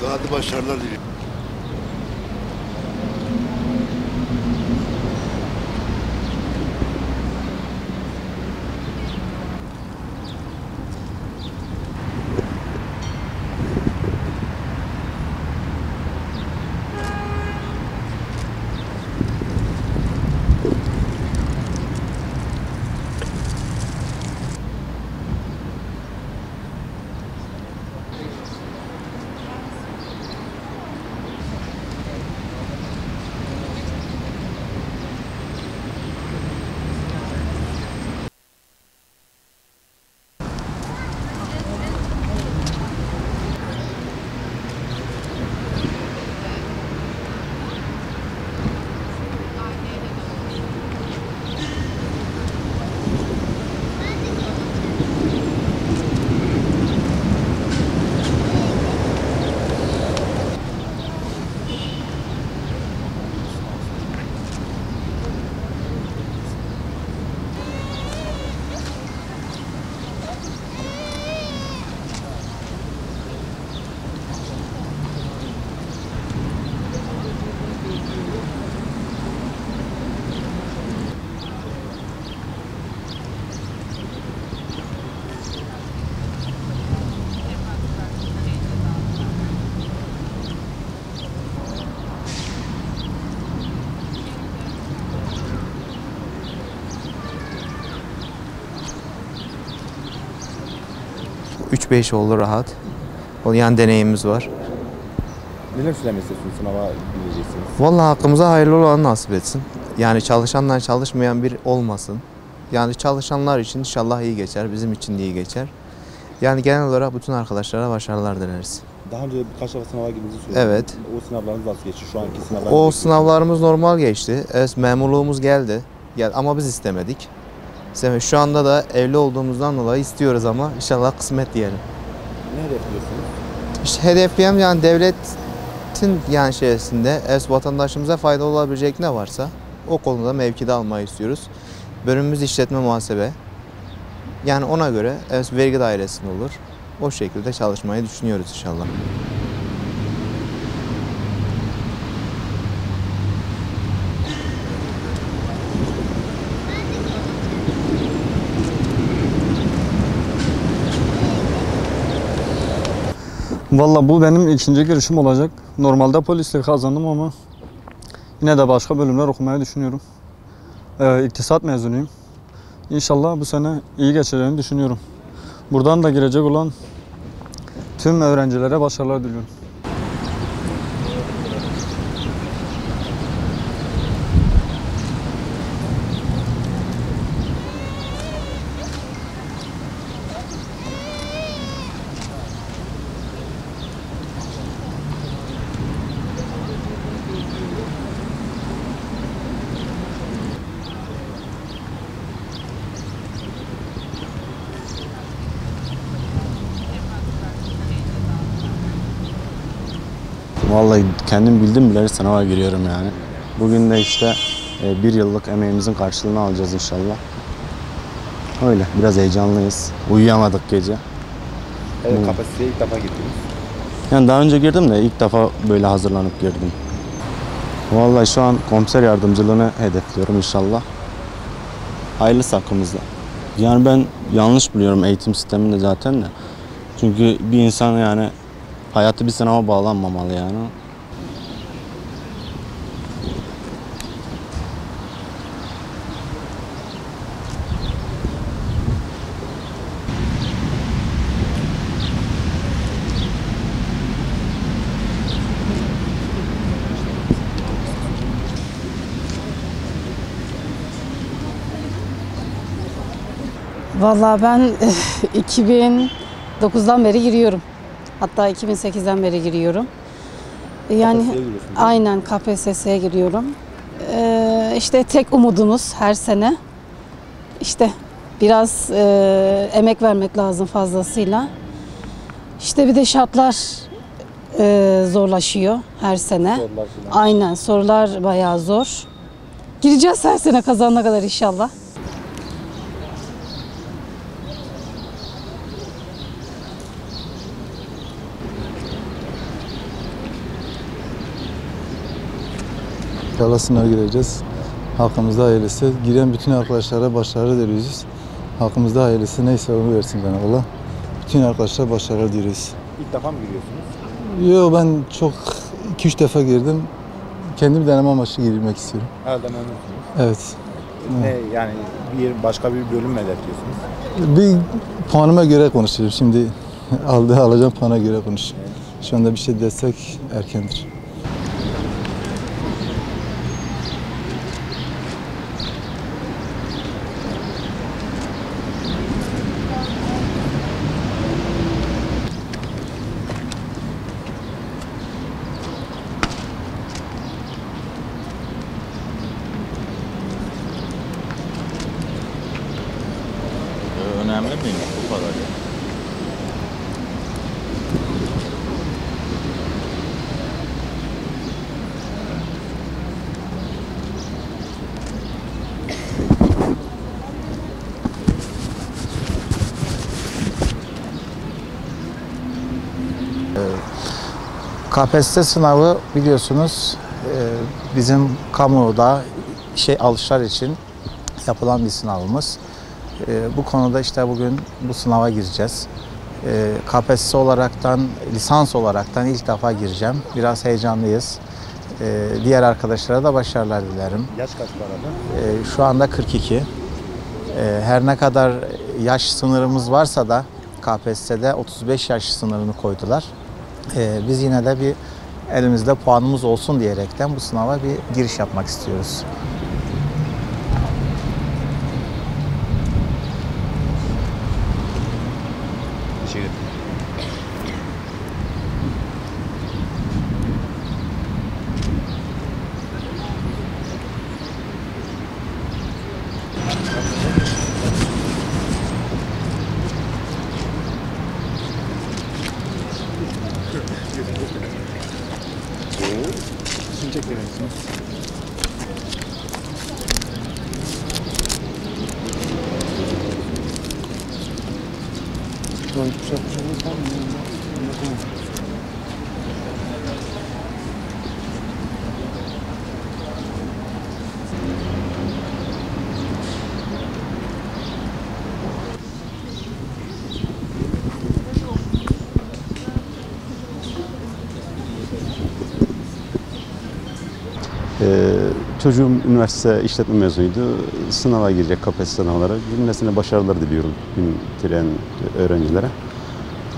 Daha da başarılar diliyorum. Üç beş oldu rahat. O yan deneyimimiz var. Neler söylemek istiyorsunuz? Sınava gireceksiniz. Vallahi hakkımıza hayırlı olanı nasip etsin. Yani çalışandan çalışmayan bir olmasın. Yani çalışanlar için inşallah iyi geçer, bizim için de iyi geçer. Yani genel olarak bütün arkadaşlara başarılar dileriz. Daha önce birkaç defa sınava girdiğinizi söylediniz. Evet. O sınavlarınız nasıl geçti? Şu anki sınavlar O sınavlarımız normal geçti. Evet, memurluğumuz geldi. Ama biz istemedik. Şu anda da evli olduğumuzdan dolayı istiyoruz ama inşallah kısmet diyelim. ne hedefliyorsunuz? İşte hedefleyem yani devletin yani şeysinde vatandaşımıza faydalı olabilecek ne varsa o konuda mevkide almayı istiyoruz. Bölümümüz işletme muhasebe. Yani ona göre vergi dairesinde olur. O şekilde çalışmayı düşünüyoruz inşallah. Valla bu benim ikinci girişim olacak. Normalde polisliği kazandım ama yine de başka bölümler okumayı düşünüyorum. İktisat mezunuyum. İnşallah bu sene iyi geçeceğini düşünüyorum. Buradan da girecek olan tüm öğrencilere başarılar diliyorum. Vallahi kendim bildim bileli sınava giriyorum yani. Bugün de işte bir yıllık emeğimizin karşılığını alacağız inşallah. Öyle biraz heyecanlıyız. Uyuyamadık gece. Evet, KPSS'ye ilk defa girdiniz. Yani daha önce girdim de ilk defa böyle hazırlanıp girdim. Vallahi şu an komiser yardımcılığını hedefliyorum inşallah. Hayırlısı hakkımızda. Yani ben yanlış biliyorum eğitim sisteminde zaten de. Çünkü bir insan yani hayatı bir sınava bağlanmamalı yani. Vallahi ben 2009'dan beri giriyorum. Hatta 2008'den beri giriyorum. Yani aynen KPSS'ye giriyorum. İşte tek umudumuz her sene işte biraz emek vermek lazım fazlasıyla. İşte bir de şartlar zorlaşıyor her sene. Aynen sorular bayağı zor. Gireceğiz her sene kazanana kadar inşallah. İnşallah sınava gireceğiz. Hakkımızda hayırlısı. Giren bütün arkadaşlara başarı diliyoruz. Hakkımızda hayırlısı neyse onu versin bana Allah. Bütün arkadaşlar başarılar diliyoruz. İlk defa mı giriyorsunuz? Yo, ben çok 2-3 defa girdim. Kendim deneme amaçlı girmek istiyorum. Herhalde memnunsunuz. Evet. Ne yani başka bir bölüm mü hedefliyorsunuz? Bir puanıma göre konuşuyorum. Şimdi alacağım puana göre konuşuyorum. Şu anda bir şey desek erkendir. Önemli mi bu kadar ya? KPSS sınavı biliyorsunuz bizim kamuda alışlar için yapılan bir sınavımız. Bu konuda işte bugün bu sınava gireceğiz. KPSS olaraktan, lisans olaraktan ilk defa gireceğim. Biraz heyecanlıyız. Diğer arkadaşlara da başarılar dilerim. Yaş kaç bu arada? Şu anda 42. Her ne kadar yaş sınırımız varsa da KPSS'de 35 yaş sınırını koydular. Biz yine de bir elimizde puanımız olsun diyerekten bu sınava bir giriş yapmak istiyoruz. Teşekkür ederim. Şimdi çekelim. Çocuğum üniversite işletme mezunuydu. Sınava girecek KPSS sınavlara. Cümlesine başarılar diliyorum bitiren öğrencilere.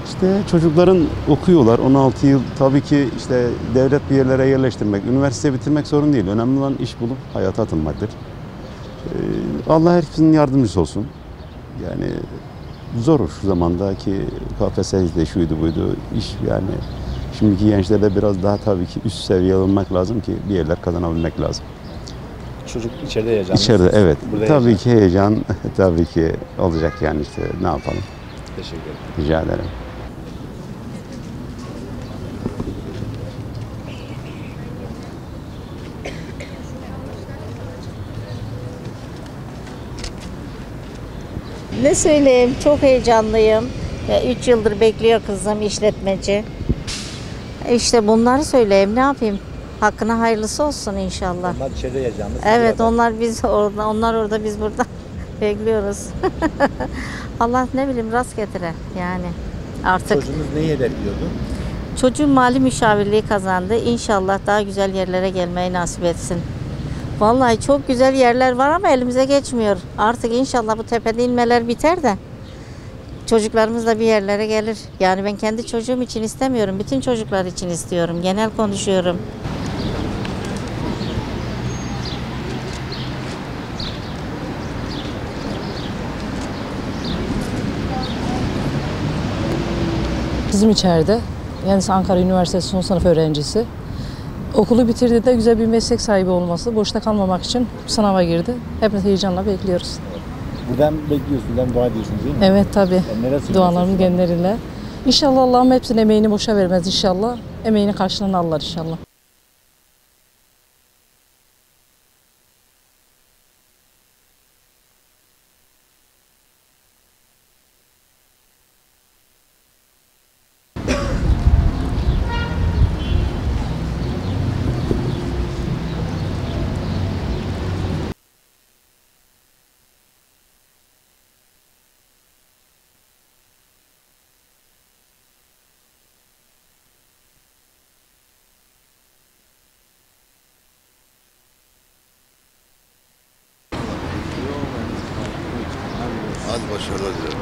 İşte çocukların okuyorlar. 16 yıl tabii ki işte devlet bir yerlere yerleştirmek, üniversite bitirmek sorun değil. Önemli olan iş bulup hayata atılmaktır. Allah herkesin yardımcısı olsun. Yani zor şu zamandaki KPSS'de şuydu buydu iş yani. Şimdiki gençlerde biraz daha tabii ki üst seviye olmak lazım ki bir yerler kazanabilmek lazım. Çocuk içeride heyecanlı. İçeride evet. Burada tabii ki heyecan tabii ki olacak yani işte ne yapalım. Teşekkür ederim. Rica ederim. Ne söyleyeyim, çok heyecanlıyım. 3 yıldır bekliyor kızım işletmeci. İşte bunları söyleyeyim, ne yapayım? Hakkına hayırlısı olsun inşallah. Onlar içeride heyecanlı. Evet, onlar biz orada, onlar orada, biz burada bekliyoruz. Allah ne bileyim rast getire yani artık. Çocuğunuz neyi hedefliyordu? Çocuğum mali müşavirliği kazandı. İnşallah daha güzel yerlere gelmeyi nasip etsin. Vallahi çok güzel yerler var ama elimize geçmiyor. Artık inşallah bu tepede inmeler biter de çocuklarımız da bir yerlere gelir. Yani ben kendi çocuğum için istemiyorum. Bütün çocuklar için istiyorum. Genel konuşuyorum. Kızım içeride. Kendisi Ankara Üniversitesi son sınıf öğrencisi. Okulu bitirdiğinde güzel bir meslek sahibi olması, boşta kalmamak için sınava girdi. Hepimiz heyecanla bekliyoruz. Buradan bekliyorsunuz, buradan dua ediyorsunuz değil mi? Evet tabii. Yani dualarımız genleriyle. İnşallah Allah'ım hepsinin emeğini boşa vermez inşallah. Emeğinin karşılığını alırlar inşallah. Başarılar dilerim.